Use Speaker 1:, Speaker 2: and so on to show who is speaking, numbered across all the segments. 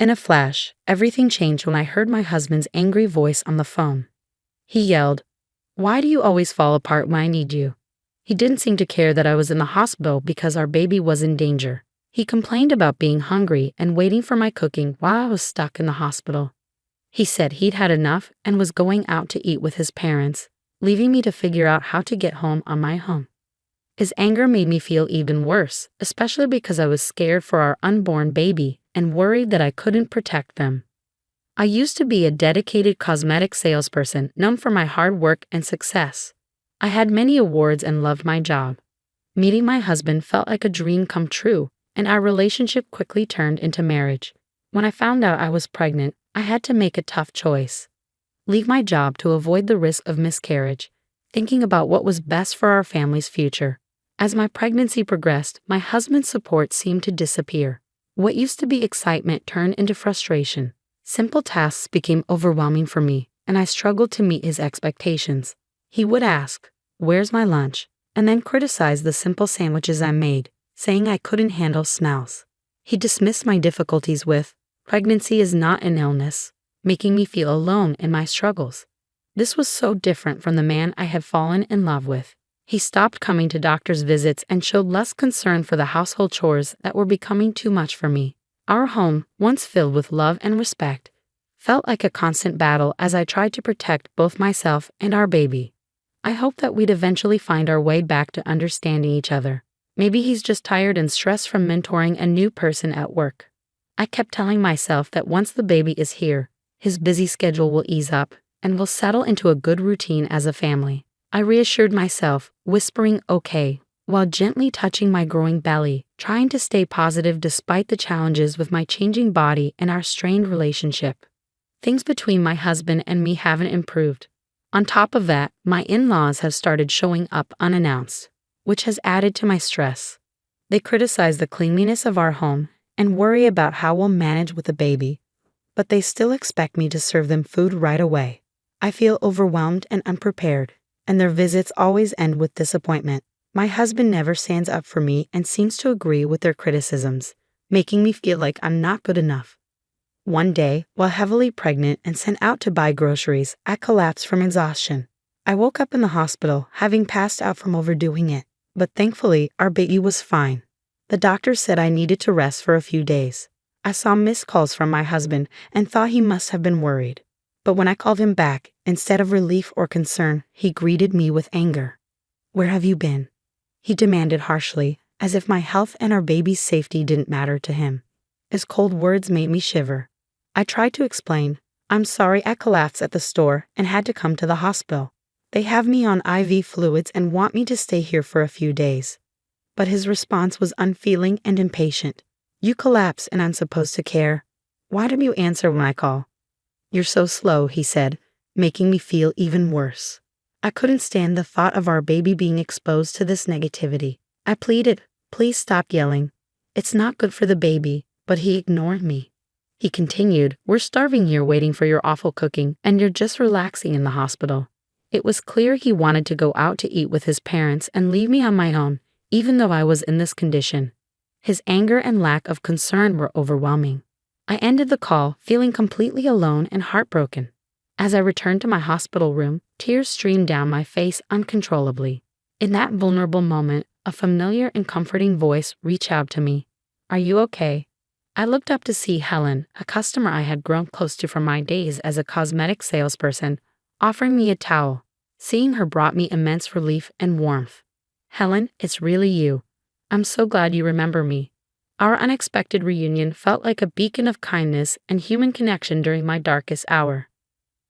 Speaker 1: In a flash, everything changed when I heard my husband's angry voice on the phone. He yelled, "Why do you always fall apart when I need you?" He didn't seem to care that I was in the hospital because our baby was in danger. He complained about being hungry and waiting for my cooking while I was stuck in the hospital. He said he'd had enough and was going out to eat with his parents, leaving me to figure out how to get home on my own. His anger made me feel even worse, especially because I was scared for our unborn baby and worried that I couldn't protect them. I used to be a dedicated cosmetic salesperson known for my hard work and success. I had many awards and loved my job. Meeting my husband felt like a dream come true, and our relationship quickly turned into marriage. When I found out I was pregnant, I had to make a tough choice. Leave my job to avoid the risk of miscarriage, thinking about what was best for our family's future. As my pregnancy progressed, my husband's support seemed to disappear. What used to be excitement turned into frustration. Simple tasks became overwhelming for me, and I struggled to meet his expectations. He would ask, "Where's my lunch?" and then criticize the simple sandwiches I made, saying I couldn't handle smells. He dismissed my difficulties with, "Pregnancy is not an illness," making me feel alone in my struggles. This was so different from the man I had fallen in love with. He stopped coming to doctor's visits and showed less concern for the household chores that were becoming too much for me. Our home, once filled with love and respect, felt like a constant battle as I tried to protect both myself and our baby. I hoped that we'd eventually find our way back to understanding each other. Maybe he's just tired and stressed from mentoring a new person at work. I kept telling myself that once the baby is here, his busy schedule will ease up and we'll settle into a good routine as a family. I reassured myself, whispering "okay," while gently touching my growing belly, trying to stay positive despite the challenges with my changing body and our strained relationship. Things between my husband and me haven't improved. On top of that, my in-laws have started showing up unannounced, which has added to my stress. They criticize the cleanliness of our home and worry about how we'll manage with the baby, but they still expect me to serve them food right away. I feel overwhelmed and unprepared, and their visits always end with disappointment. My husband never stands up for me and seems to agree with their criticisms, making me feel like I'm not good enough. One day, while heavily pregnant and sent out to buy groceries, I collapsed from exhaustion. I woke up in the hospital, having passed out from overdoing it, but thankfully, our baby was fine. The doctor said I needed to rest for a few days. I saw missed calls from my husband and thought he must have been worried. But when I called him back, instead of relief or concern, he greeted me with anger. "Where have you been?" he demanded harshly, as if my health and our baby's safety didn't matter to him. His cold words made me shiver. I tried to explain, "I'm sorry I collapsed at the store and had to come to the hospital. They have me on IV fluids and want me to stay here for a few days." But his response was unfeeling and impatient. "You collapse and I'm supposed to care. Why don't you answer when I call?" "You're so slow," he said, making me feel even worse. I couldn't stand the thought of our baby being exposed to this negativity. I pleaded, "Please stop yelling. It's not good for the baby," but he ignored me. He continued, "We're starving here waiting for your awful cooking, and you're just relaxing in the hospital." It was clear he wanted to go out to eat with his parents and leave me on my own, even though I was in this condition. His anger and lack of concern were overwhelming. I ended the call feeling completely alone and heartbroken. As I returned to my hospital room, tears streamed down my face uncontrollably. In that vulnerable moment, a familiar and comforting voice reached out to me. "Are you okay?" I looked up to see Helen, a customer I had grown close to from my days as a cosmetic salesperson, offering me a towel. Seeing her brought me immense relief and warmth. "Helen, it's really you. I'm so glad you remember me." Our unexpected reunion felt like a beacon of kindness and human connection during my darkest hour.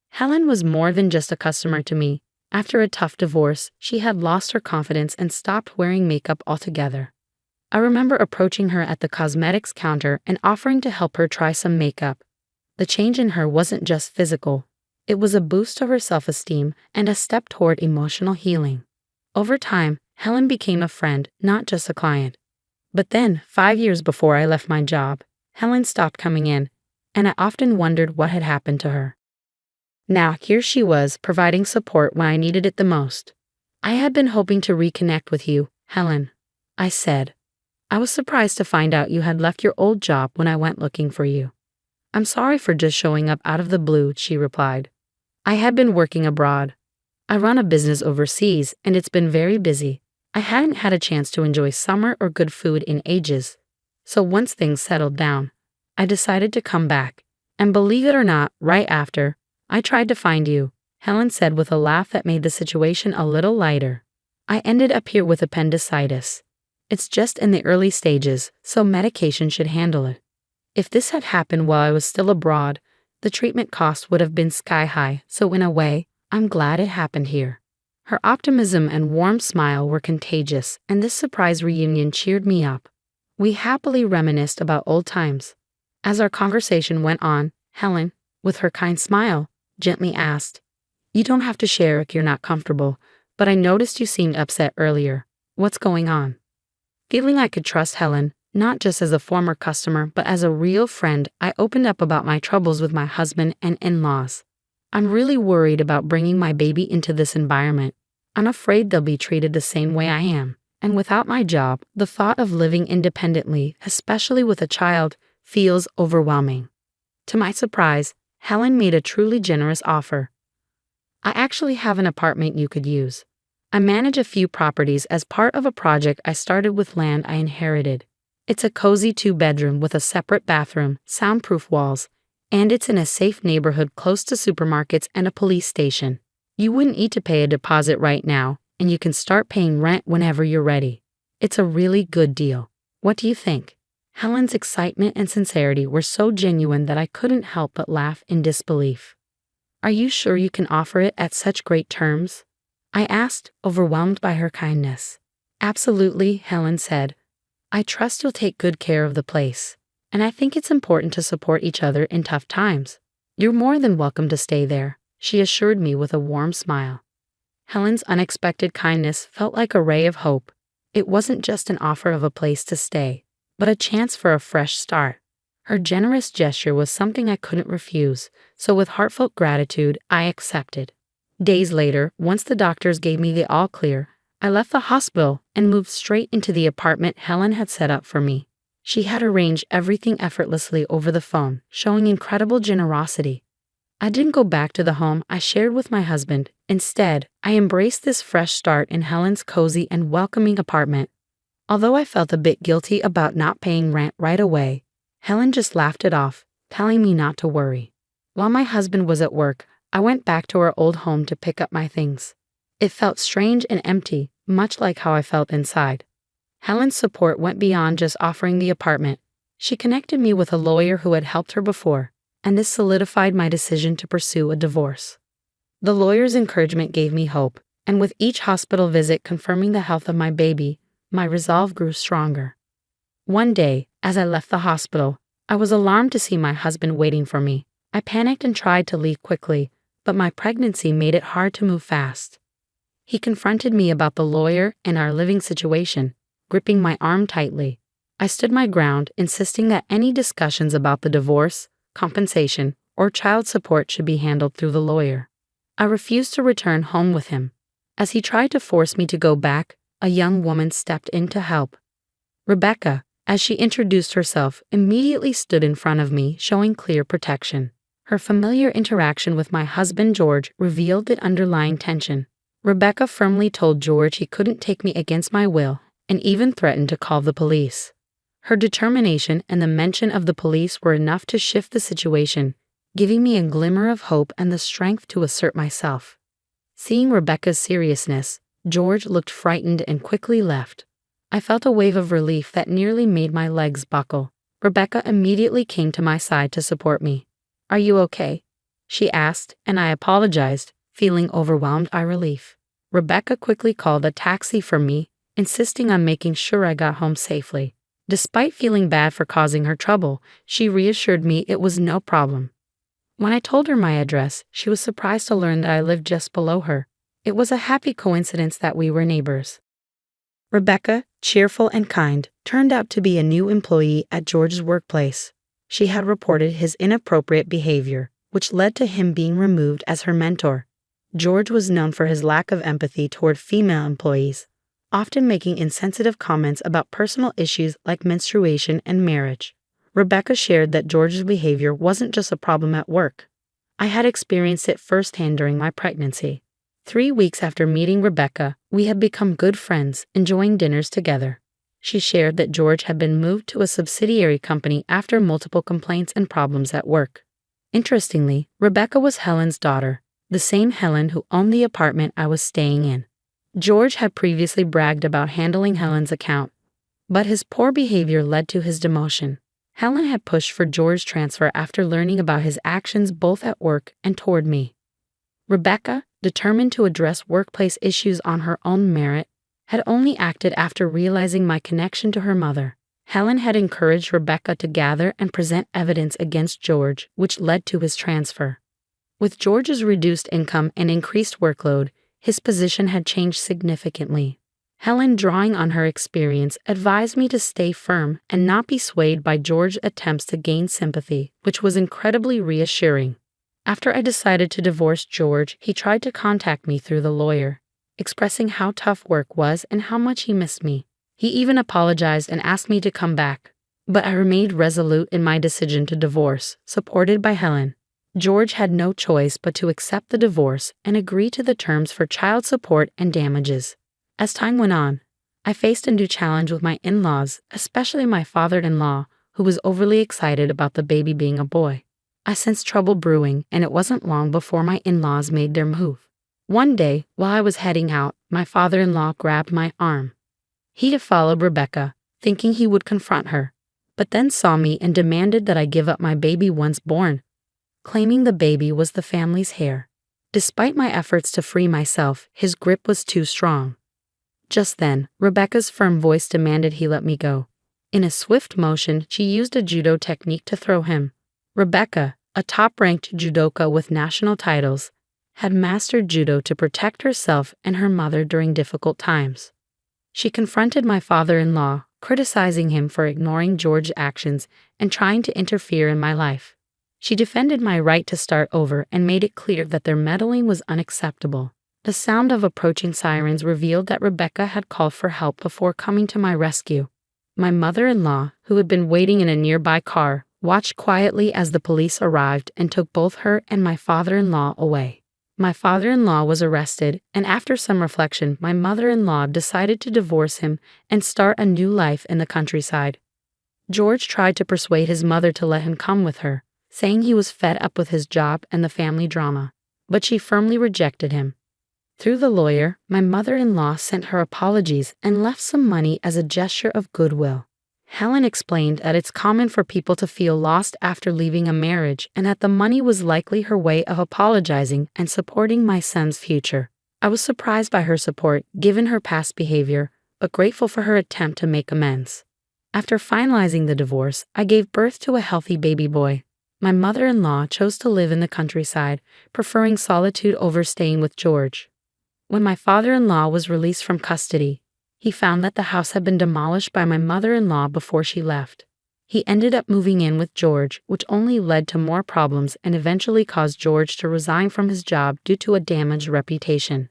Speaker 1: Helen was more than just a customer to me. After a tough divorce, she had lost her confidence and stopped wearing makeup altogether. I remember approaching her at the cosmetics counter and offering to help her try some makeup. The change in her wasn't just physical. It was a boost to her self-esteem and a step toward emotional healing. Over time, Helen became a friend, not just a client. But then, 5 years before I left my job, Helen stopped coming in, and I often wondered what had happened to her. Now, here she was, providing support when I needed it the most. "I had been hoping to reconnect with you, Helen," I said. "I was surprised to find out you had left your old job when I went looking for you." I'm sorry for just showing up out of the blue, she replied. I had been working abroad. I run a business overseas, and it's been very busy. I hadn't had a chance to enjoy summer or good food in ages. So once things settled down, I decided to come back. And believe it or not, right after, I tried to find you, Helen said with a laugh that made the situation a little lighter. I ended up here with appendicitis. It's just in the early stages, so medication should handle it. If this had happened while I was still abroad, the treatment cost would have been sky high, so in a way, I'm glad it happened here. Her optimism and warm smile were contagious, and this surprise reunion cheered me up. We happily reminisced about old times. As our conversation went on, Helen, with her kind smile, gently asked, You don't have to share if you're not comfortable, but I noticed you seemed upset earlier. What's going on? Feeling I could trust Helen, not just as a former customer but as a real friend, I opened up about my troubles with my husband and in-laws. I'm really worried about bringing my baby into this environment. I'm afraid they'll be treated the same way I am. And without my job, the thought of living independently, especially with a child, feels overwhelming. To my surprise, Helen made a truly generous offer. I actually have an apartment you could use. I manage a few properties as part of a project I started with land I inherited. It's a cozy 2-bedroom with a separate bathroom, soundproof walls, and it's in a safe neighborhood close to supermarkets and a police station. You wouldn't need to pay a deposit right now, and you can start paying rent whenever you're ready. It's a really good deal. What do you think? Helen's excitement and sincerity were so genuine that I couldn't help but laugh in disbelief. Are you sure you can offer it at such great terms? I asked, overwhelmed by her kindness. Absolutely, Helen said. I trust you'll take good care of the place, and I think it's important to support each other in tough times. You're more than welcome to stay there, she assured me with a warm smile. Helen's unexpected kindness felt like a ray of hope. It wasn't just an offer of a place to stay, but a chance for a fresh start. Her generous gesture was something I couldn't refuse, so with heartfelt gratitude, I accepted. Days later, once the doctors gave me the all-clear, I left the hospital and moved straight into the apartment Helen had set up for me. She had arranged everything effortlessly over the phone, showing incredible generosity. I didn't go back to the home I shared with my husband. Instead, I embraced this fresh start in Helen's cozy and welcoming apartment. Although I felt a bit guilty about not paying rent right away, Helen just laughed it off, telling me not to worry. While my husband was at work, I went back to our old home to pick up my things. It felt strange and empty, much like how I felt inside. Helen's support went beyond just offering the apartment. She connected me with a lawyer who had helped her before, and this solidified my decision to pursue a divorce. The lawyer's encouragement gave me hope, and with each hospital visit confirming the health of my baby, my resolve grew stronger. One day, as I left the hospital, I was alarmed to see my husband waiting for me. I panicked and tried to leave quickly, but my pregnancy made it hard to move fast. He confronted me about the lawyer and our living situation, gripping my arm tightly. I stood my ground, insisting that any discussions about the divorce, compensation, or child support should be handled through the lawyer. I refused to return home with him. As he tried to force me to go back, a young woman stepped in to help. Rebecca, as she introduced herself, immediately stood in front of me, showing clear protection. Her familiar interaction with my husband George revealed the underlying tension. Rebecca firmly told George he couldn't take me against my will, and even threatened to call the police. Her determination and the mention of the police were enough to shift the situation, giving me a glimmer of hope and the strength to assert myself. Seeing Rebecca's seriousness, George looked frightened and quickly left. I felt a wave of relief that nearly made my legs buckle. Rebecca immediately came to my side to support me. Are you okay? She asked, and I apologized, feeling overwhelmed by relief. Rebecca quickly called a taxi for me, insisting on making sure I got home safely. Despite feeling bad for causing her trouble, she reassured me it was no problem. When I told her my address, she was surprised to learn that I lived just below her. It was a happy coincidence that we were neighbors. Rebecca, cheerful and kind, turned out to be a new employee at George's workplace. She had reported his inappropriate behavior, which led to him being removed as her mentor. George was known for his lack of empathy toward female employees, often making insensitive comments about personal issues like menstruation and marriage. Rebecca shared that George's behavior wasn't just a problem at work. I had experienced it firsthand during my pregnancy. 3 weeks after meeting Rebecca, we had become good friends, enjoying dinners together. She shared that George had been moved to a subsidiary company after multiple complaints and problems at work. Interestingly, Rebecca was Helen's daughter, the same Helen who owned the apartment I was staying in. George had previously bragged about handling Helen's account, but his poor behavior led to his demotion. Helen had pushed for George's transfer after learning about his actions both at work and toward me. Rebecca, determined to address workplace issues on her own merit, had only acted after realizing my connection to her mother. Helen had encouraged Rebecca to gather and present evidence against George, which led to his transfer. With George's reduced income and increased workload, his position had changed significantly. Helen, drawing on her experience, advised me to stay firm and not be swayed by George's attempts to gain sympathy, which was incredibly reassuring. After I decided to divorce George, he tried to contact me through the lawyer, expressing how tough work was and how much he missed me. He even apologized and asked me to come back, but I remained resolute in my decision to divorce, supported by Helen. George had no choice but to accept the divorce and agree to the terms for child support and damages. As time went on, I faced a new challenge with my in-laws, especially my father-in-law, who was overly excited about the baby being a boy. I sensed trouble brewing, and it wasn't long before my in-laws made their move. One day, while I was heading out, my father-in-law grabbed my arm. He had followed Rebecca, thinking he would confront her, but then saw me and demanded that I give up my baby once born, claiming the baby was the family's heir. Despite my efforts to free myself, his grip was too strong. Just then, Rebecca's firm voice demanded he let me go. In a swift motion, she used a judo technique to throw him. Rebecca, a top-ranked judoka with national titles, had mastered judo to protect herself and her mother during difficult times. She confronted my father-in-law, criticizing him for ignoring George's actions and trying to interfere in my life. She defended my right to start over and made it clear that their meddling was unacceptable. The sound of approaching sirens revealed that Rebecca had called for help before coming to my rescue. My mother-in-law, who had been waiting in a nearby car, watched quietly as the police arrived and took both her and my father-in-law away. My father-in-law was arrested, and after some reflection, my mother-in-law decided to divorce him and start a new life in the countryside. George tried to persuade his mother to let him come with her, saying he was fed up with his job and the family drama, but she firmly rejected him. Through the lawyer, my mother-in-law sent her apologies and left some money as a gesture of goodwill. Helen explained that it's common for people to feel lost after leaving a marriage and that the money was likely her way of apologizing and supporting my son's future. I was surprised by her support, given her past behavior, but grateful for her attempt to make amends. After finalizing the divorce, I gave birth to a healthy baby boy. My mother-in-law chose to live in the countryside, preferring solitude over staying with George. When my father-in-law was released from custody, he found that the house had been demolished by my mother-in-law before she left. He ended up moving in with George, which only led to more problems and eventually caused George to resign from his job due to a damaged reputation.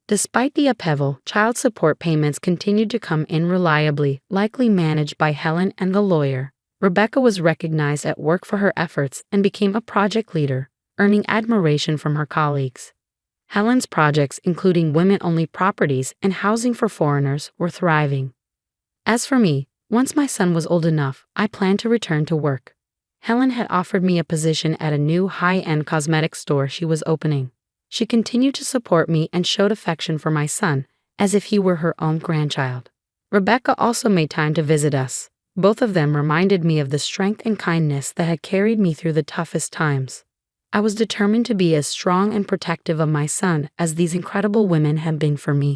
Speaker 1: Despite the upheaval, child support payments continued to come in reliably, likely managed by Helen and the lawyer. Rebecca was recognized at work for her efforts and became a project leader, earning admiration from her colleagues. Helen's projects, including women-only properties and housing for foreigners, were thriving. As for me, once my son was old enough, I planned to return to work. Helen had offered me a position at a new high-end cosmetics store she was opening. She continued to support me and showed affection for my son, as if he were her own grandchild. Rebecca also made time to visit us. Both of them reminded me of the strength and kindness that had carried me through the toughest times. I was determined to be as strong and protective of my son as these incredible women had been for me.